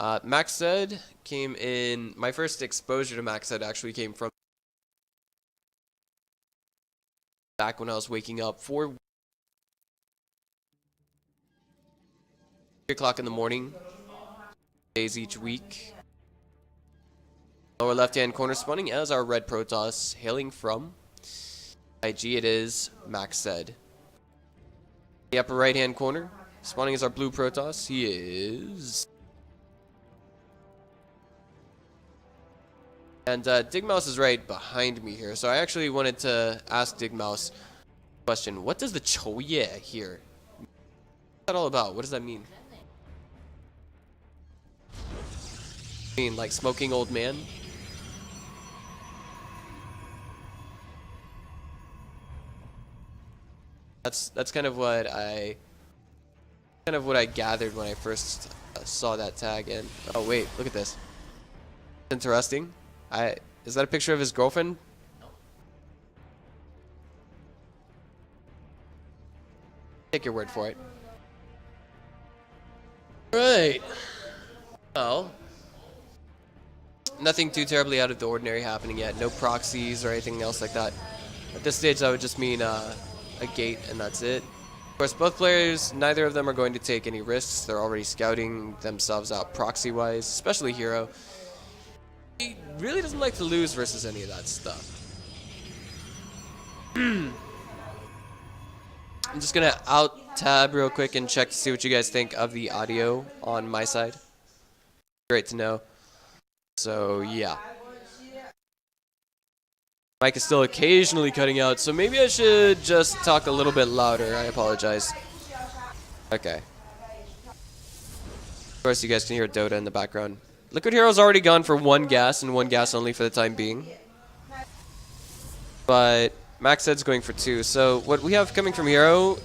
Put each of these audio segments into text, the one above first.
MacSed came in. My first exposure to MacSed actually came from back when I was waking up 4 o'clock in the morning, days each week. Lower left-hand corner spawning as our red Protoss, hailing from IG. It is MacSed. The upper right-hand corner spawning as our blue Protoss. He is. And Digmouse is right behind me here, so I actually wanted to ask Digmouse a question. What does the Choye here? What's that all about? What does that mean? Like smoking old man? That's kind of what I gathered when I first saw that tag. And oh wait, look at this. Interesting. Is that a picture of his girlfriend? No. Take your word for it. Right. Well, nothing too terribly out of the ordinary happening yet. No proxies or anything else like that. At this stage, that would just mean a gate, and that's it. Of course, both players, neither of them are going to take any risks. They're already scouting themselves out proxy-wise, especially HerO. He really doesn't like to lose versus any of that stuff. I'm just gonna out-tab real quick and check to see what you guys think of the audio on my side. Great to know. So, yeah. Mic is still occasionally cutting out, so maybe I should just talk a little bit louder. I apologize. Okay. Of course, you guys can hear Dota in the background. LiquidHerO's already gone for 1 gas and 1 gas only for the time being. But MacSed's going for 2. So what we have coming from HerO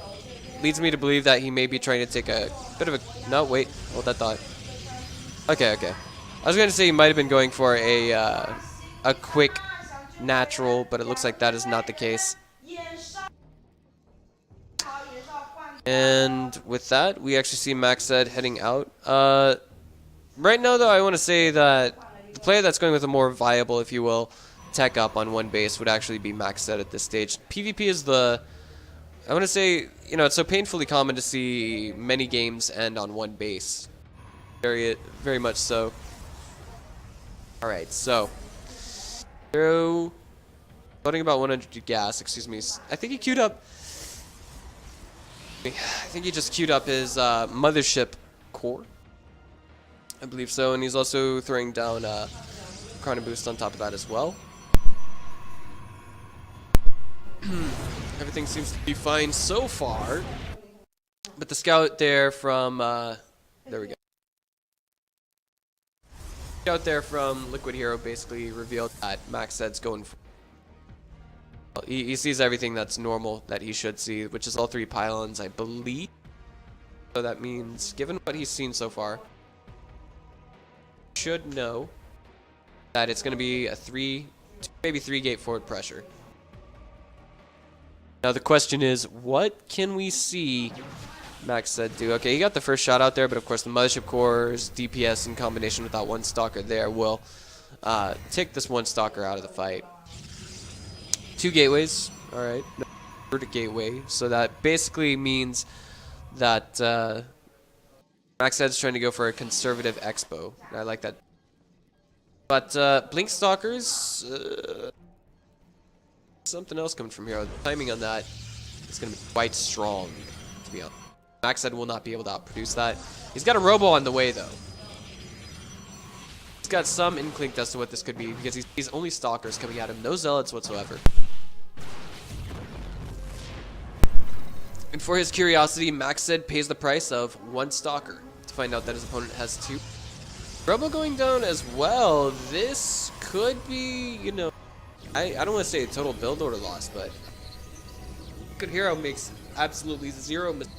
leads me to believe that he may be trying to take a bit of a... No, wait. Hold that thought. Okay. I was going to say he might have been going for a quick natural, but it looks like that is not the case. And with that, we actually see MacSed heading out. Right now, though, I want to say that the player that's going with a more viable, if you will, tech up on 1 base would actually be MacSed at this stage. PvP is the... I want to say, you know, it's so painfully common to see many games end on 1 base. Very much so. Alright, so... HerO... Loading about 100 gas, excuse me. I think he queued up... I think he just queued up his mothership core. I believe so, and he's also throwing down Chrono Boost on top of that as well. Everything seems to be fine so far. But the scout there from... there we go. Scout there from LiquidHerO basically revealed that MacSed's going for... Well, he sees everything that's normal that he should see, which is all 3 pylons, I believe. So that means, given what he's seen so far, should know that it's going to be a 3, maybe 3 gate forward pressure. Now the question is, what can we see MacSed do? Okay, he got the first shot out there, but of course the mothership core's DPS in combination with that 1 stalker there will take this 1 stalker out of the fight. 2 gateways, alright, no gateway, so that basically means that MacSed's trying to go for a conservative expo. I like that. But Blink Stalkers, something else coming from HerO. The timing on that is going to be quite strong, to be honest. MacSed will not be able to outproduce that. He's got a Robo on the way, though. He's got some inkling as to what this could be, because he's only Stalkers coming at him. No Zealots whatsoever. And for his curiosity, MacSed pays the price of 1 Stalker to find out that his opponent has 2. Robo going down as well. This could be, you know, I don't want to say a total build order loss, but HerO makes absolutely 0 mistakes.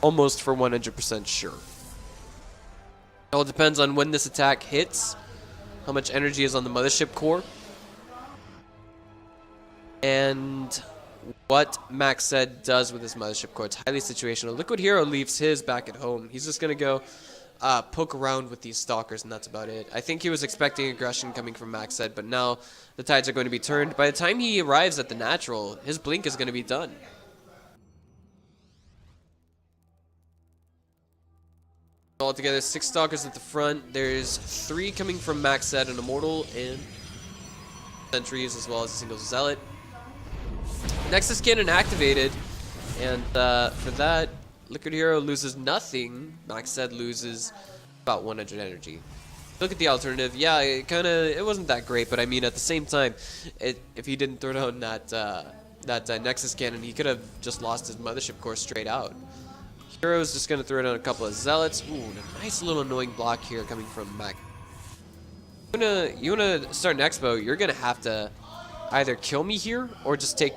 Almost for 100% sure. It all depends on when this attack hits, how much energy is on the mothership core, and what MacSed does with his mothership core. It's highly situational. LiquidHerO leaves his back at home. He's just going to go poke around with these stalkers, and that's about it. I think he was expecting aggression coming from MacSed, but now the tides are going to be turned. By the time he arrives at the natural, his blink is going to be done. Altogether, 6 stalkers at the front. There's 3 coming from MacSed, an immortal, and sentries, as well as a single zealot. Nexus cannon activated, and for that, LiquidHerO loses nothing. MacSed loses about 100 energy. Look at the alternative. Yeah, it wasn't that great, but I mean, at the same time, if he didn't throw down that Nexus cannon, he could have just lost his mothership core straight out. HerO's just gonna throw down a couple of zealots. Ooh, a nice little annoying block here coming from Mac. You wanna start an expo, you're gonna have to either kill me here or just take,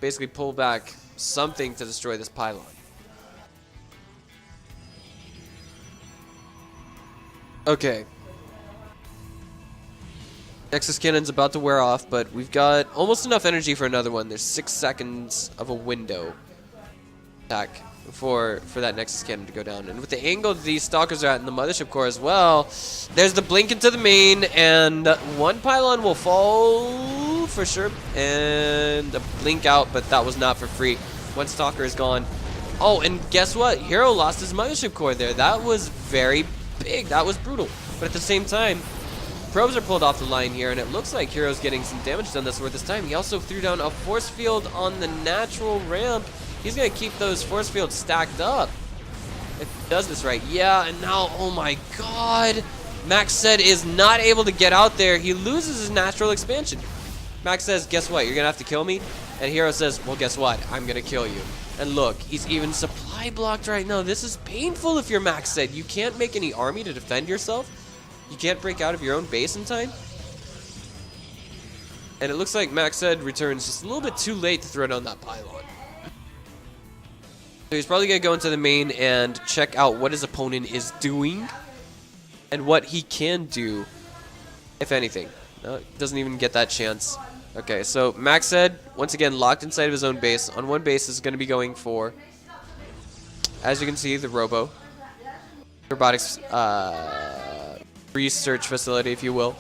basically pull back something to destroy this pylon. Okay. Nexus Cannon's about to wear off, but we've got almost enough energy for another one. There's 6 seconds of a window attack for that Nexus Cannon to go down. And with the angle these stalkers are at in the mothership core as well, there's the blink into the main, and one pylon will fall for sure, and a blink out, but that was not for free. One stalker is gone. Oh, and guess what? HerO lost his mothership core there. That was very big. That was brutal. But at the same time, probes are pulled off the line here, and it looks like HerO's getting some damage done this worth his time. He also threw down a force field on the natural ramp. He's going to keep those force fields stacked up if he does this right. Yeah, and now, oh my god, MacSed is not able to get out there. He loses his natural expansion. Max says, guess what, you're going to have to kill me? And HerO says, well, guess what, I'm going to kill you. And look, he's even supply blocked right now. This is painful if you're MacSed. You can't make any army to defend yourself. You can't break out of your own base in time. And it looks like MacSed returns just a little bit too late to throw down that pylon. So he's probably going to go into the main and check out what his opponent is doing and what he can do, if anything. No, doesn't even get that chance. Okay, so MacSed, once again, locked inside of his own base. On one base is going to be going for, as you can see, the Robo. Robotics research facility, if you will.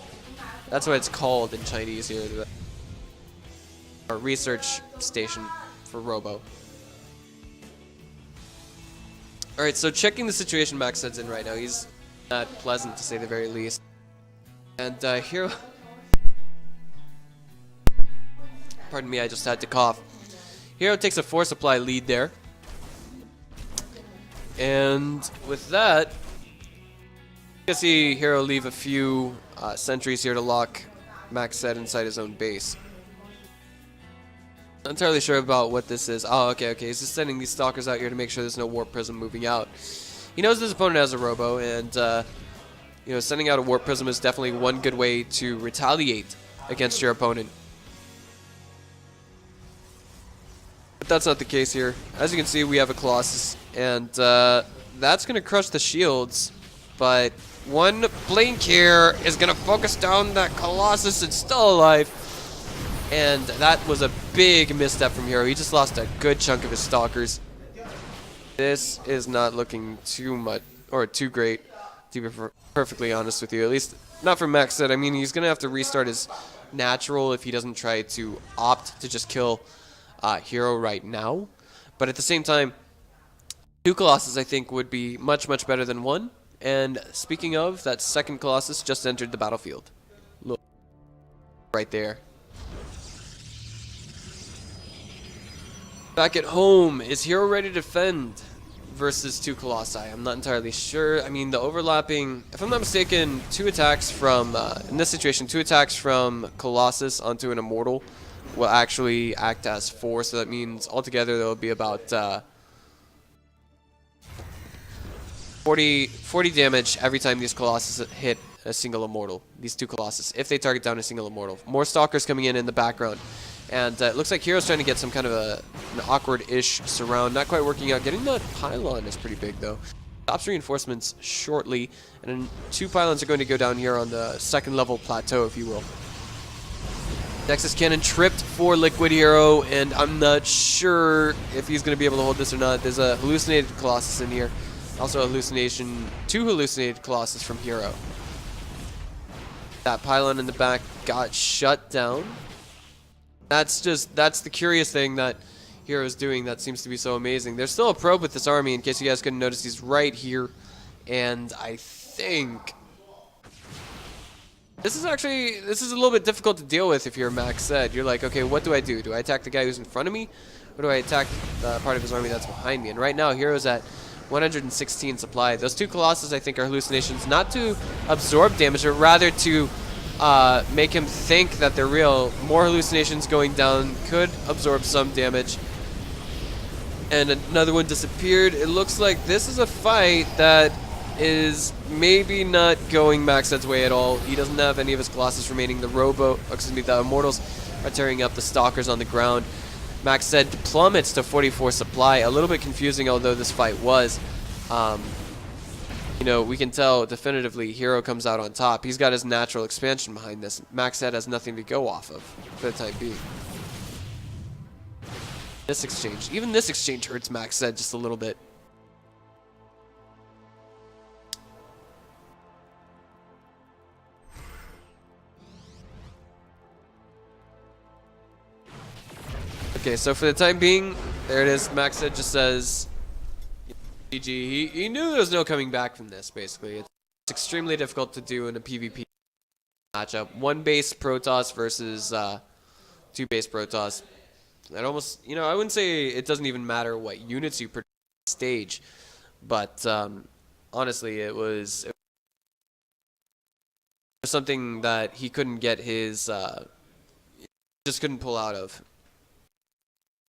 That's what it's called in Chinese here. Or research station for Robo. Alright, so checking the situation MacSed's in right now. He's not pleasant, to say the very least. And HerO... Pardon me, I just had to cough. HerO takes a 4 supply lead there. And with that, you can see HerO leave a few sentries here to lock MacSed inside his own base. Not entirely sure about what this is. Oh, okay. He's just sending these stalkers out here to make sure there's no warp prism moving out. He knows his opponent has a Robo, and sending out a warp prism is definitely one good way to retaliate against your opponent. But that's not the case here. As you can see, we have a Colossus, and that's going to crush the shields, but one blink here is going to focus down that Colossus. It's still alive. And that was a big misstep from HerO. He just lost a good chunk of his stalkers. This is not looking too much, or too great, to be perfectly honest with you. At least, not for MacSed. I mean, he's going to have to restart his natural if he doesn't try to opt to just kill HerO right now. But at the same time, 2 Colossus, I think, would be much, much better than 1. And speaking of, that second Colossus just entered the battlefield. Look, right there. Back at home, is HerO ready to defend versus 2 Colossi? I'm not entirely sure. I mean, the overlapping, if I'm not mistaken, 2 attacks from, in this situation, 2 attacks from Colossus onto an Immortal will actually act as 4, so that means altogether there will be about 40 damage every time these Colossus hit a single Immortal. These 2 Colossus, if they target down a single Immortal. More Stalkers coming in the background. And it looks like HerO's trying to get some kind of an awkward-ish surround. Not quite working out. Getting that pylon is pretty big, though. Stops reinforcements shortly. And then 2 pylons are going to go down here on the 2nd level plateau, if you will. Nexus Cannon tripped for LiquidHerO, and I'm not sure if he's going to be able to hold this or not. There's a hallucinated Colossus in here. Also two hallucinated Colossus from HerO. That pylon in the back got shut down. That's the curious thing that HerO is doing that seems to be so amazing. There's still a probe with this army, in case you guys couldn't notice. He's right here, and I think this is a little bit difficult to deal with if you're MacSed. You're like, okay, what do I do? Do I attack the guy who's in front of me, or do I attack the part of his army that's behind me? And right now, HerO's at 116 supply. Those two Colossus, I think, are hallucinations, not to absorb damage, but rather to make him think that they're real. More hallucinations going down could absorb some damage. And another one disappeared. It looks like this is a fight that is maybe not going MacSed's way at all. He doesn't have any of his Colossus remaining. The Immortals are tearing up the Stalkers on the ground. MacSed plummets to 44 supply. A little bit confusing, although this fight was. You know, we can tell definitively HerO comes out on top. He's got his natural expansion behind this. MacSed has nothing to go off of for the time being. Even this exchange hurts MacSed just a little bit. Okay, so for the time being, there it is. MacSed just says, GG. He knew there was no coming back from this, basically. It's extremely difficult to do in a PvP matchup. One base Protoss versus two base Protoss. It almost, you know, I wouldn't say it doesn't even matter what units you produce on stage, but honestly, it was something that he couldn't get his, just couldn't pull out of.